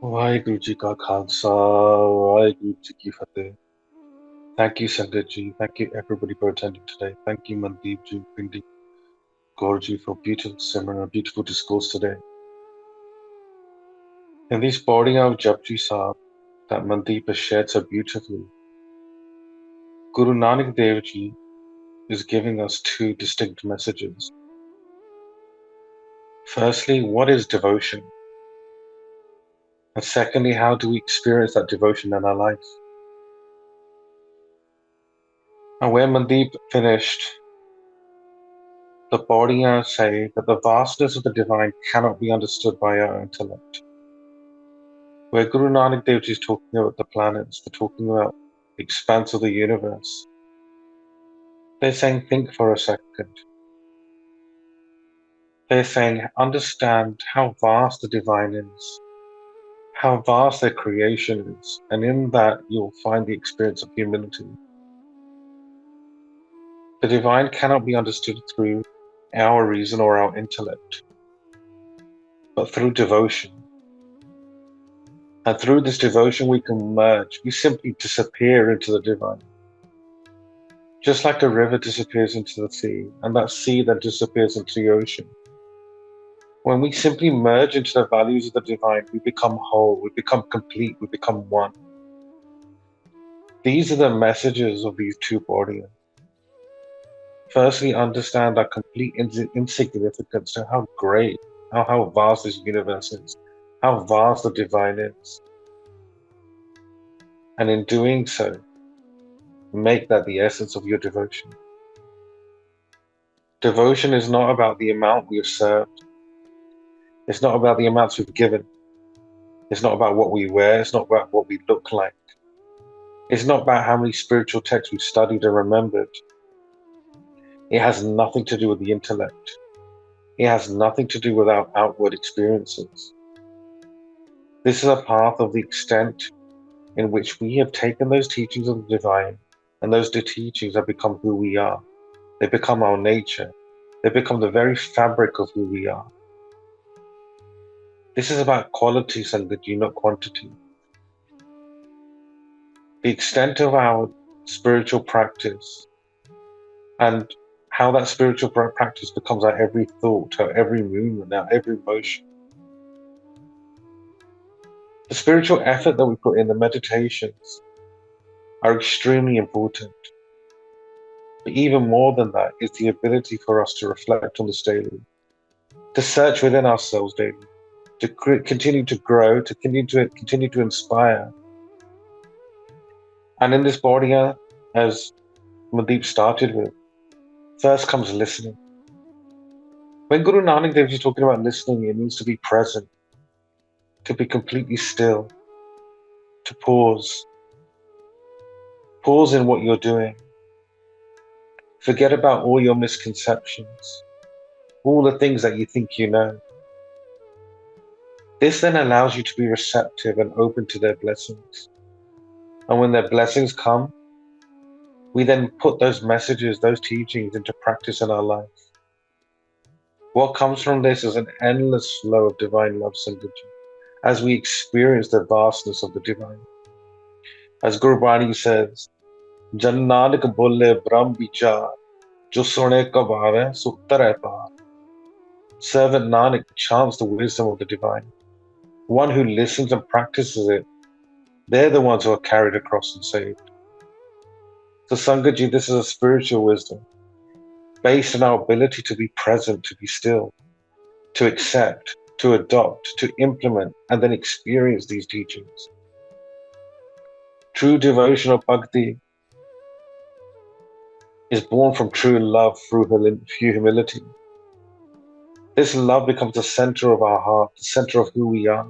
ਵਾਹਿਗੁਰੂ ਜੀ ਕਾ ਖਾਲਸਾ ਵਾਹਿਗੁਰੂ ਜੀ ਕੀ ਫਤਿਹ Thank you Sangat ji, thank you everybody for attending today. Thank you Mandeep ji, Pindi Kaur ji for beautiful seminar, beautiful discourse today. In this body of Japji Sahib that Mandeep has shared so beautifully, Guru Nanak Dev ji is giving us two distinct messages. Firstly, what is devotion? And secondly, how do we experience that devotion in our life? And where Mandeep finished, the Baudiya say that the vastness of the divine cannot be understood by our intellect. Where Guru Nanak Dev Ji is talking about the planets, they're talking about the expanse of the universe. They're saying, think for a second. They're saying, understand how vast the divine is, how vast their creation is, and in that you'll find the experience of humility. The divine cannot be understood through our reason or our intellect, but through devotion. And through this devotion, we can merge. We simply disappear into the divine. Just like a river disappears into the sea, and that sea then disappears into the ocean. When we simply merge into the values of the divine, we become whole, we become complete, we become one. These are the messages of these two bodies. Firstly, understand our complete insignificance to how great, how vast this universe is, how vast the divine is. And in doing so, make that the essence of your devotion. Devotion is not about the amount we have served. It's not about the amounts we've given. It's not about what we wear. It's not about what we look like. It's not about how many spiritual texts we've studied and remembered. It has nothing to do with the intellect. It has nothing to do with our outward experiences. This is a path of the extent in which we have taken those teachings of the divine, and those teachings have become who we are. They become our nature. They become the very fabric of who we are. This is about quality, Sangatji, not quantity. The extent of our spiritual practice and how that spiritual practice becomes our every thought, our every movement, our every motion. The spiritual effort that we put in the meditations are extremely important. But even more than that is the ability for us to reflect on this daily, to search within ourselves daily, to continue to grow, to continue to inspire. And in this body, as Mandeep started with, first comes listening. When Guru Nanak Dev Ji is talking about listening, it means to be present, to be completely still, to pause. Pause in what you're doing. Forget about all your misconceptions, all the things that you think you know. This then allows you to be receptive and open to their blessings. And when their blessings come, we then put those messages, those teachings into practice in our life. What comes from this is an endless flow of divine love, Sangaji, as we experience the vastness of the divine. As Guru Bani says, Jan Nanak bolle Brahm Vichar, jo sune kab aave, so tare paar. Servant Nanak chants the wisdom of the divine. One who listens and practices it, they're the ones who are carried across and saved. So Sangaji, this is a spiritual wisdom based on our ability to be present, to be still, to accept, to adopt, to implement, and then experience these teachings. True devotional bhakti is born from true love through humility. This love becomes the center of our heart, the center of who we are.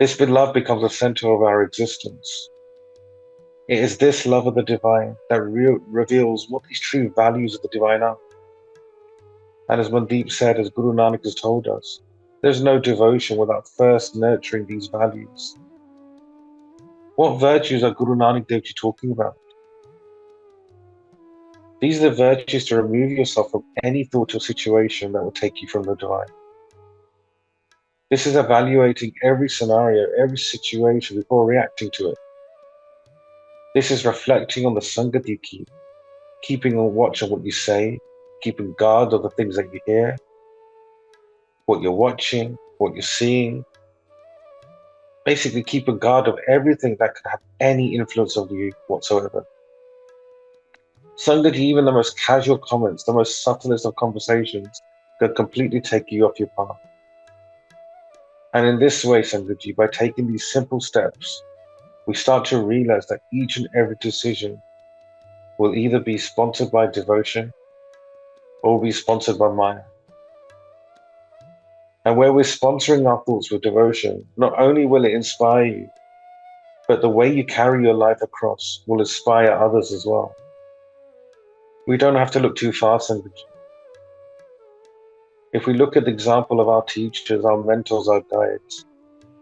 This love becomes the center of our existence. It is this love of the divine that reveals what these true values of the divine are. And as Mandeep said, as Guru Nanak has told us, there's no devotion without first nurturing these values. What virtues are Guru Nanak Dev Ji talking about? These are the virtues to remove yourself from any thought or situation that will take you from the divine. This is evaluating every scenario, every situation before reacting to it. This is reflecting on the Sangat you keep, keeping a watch on what you say, keeping guard of the things that you hear, what you're watching, what you're seeing. Basically, keep a guard of everything that could have any influence over you whatsoever. Sangat, even the most casual comments, the most subtlest of conversations, can completely take you off your path. And in this way, Sangatji, by taking these simple steps, we start to realize that each and every decision will either be sponsored by devotion or be sponsored by Maya. And where we're sponsoring our thoughts with devotion, not only will it inspire you, but the way you carry your life across will inspire others as well. We don't have to look too far, Sangatji. If we look at the example of our teachers, our mentors, our guides,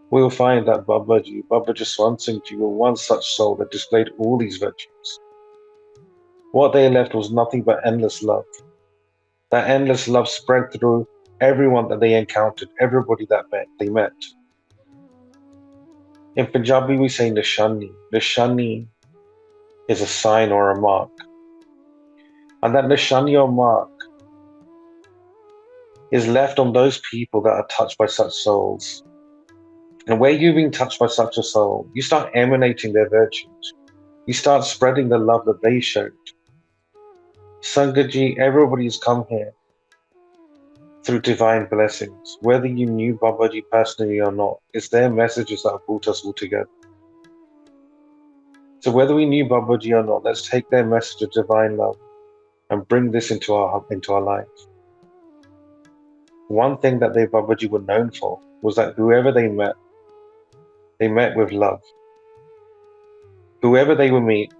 we will find that Babaji Swan Singh Ji, were one such soul that displayed all these virtues. What they left was nothing but endless love. That endless love spread through everyone that they encountered, everybody that they met. In Punjabi, we say nishani. Nishani is a sign or a mark. And that nishani or mark is left on those people that are touched by such souls. And where you've been touched by such a soul, you start emanating their virtues. You start spreading the love that they showed. Sangatji, everybody's come here through divine blessings. Whether you knew Babaji personally or not, it's their messages that have brought us all together. So whether we knew Babaji or not, let's take their message of divine love and bring this into our life. One thing that they Babaji were known for was that whoever they met with love. Whoever they would meet,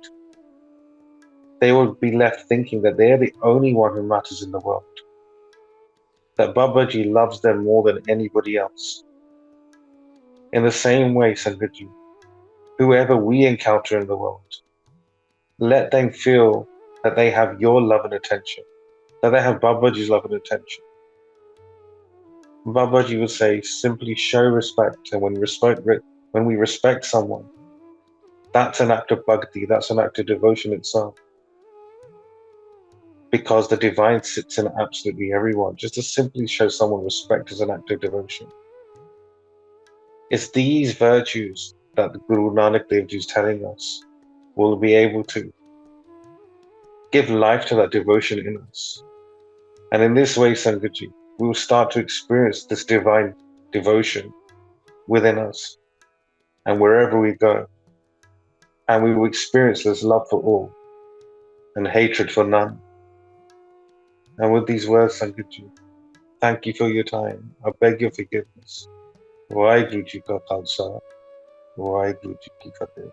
they would be left thinking that they're the only one who matters in the world. That Babaji loves them more than anybody else. In the same way, Sangatji, whoever we encounter in the world, let them feel that they have your love and attention, that they have Babaji's love and attention. Babaji would say, simply show respect, and when we respect someone, that's an act of bhakti, that's an act of devotion itself. Because the divine sits in absolutely everyone. Just to simply show someone respect is an act of devotion. It's these virtues that Guru Nanak Dev Ji is telling us will be able to give life to that devotion in us. And in this way, Sangatji, we will start to experience this divine devotion within us and wherever we go. And we will experience this love for all and hatred for none. And with these words, Sangatji, thank you for your time. I beg your forgiveness. Vaheguru Ji Ka Khalsa, Vaheguru Ji Ki Fateh.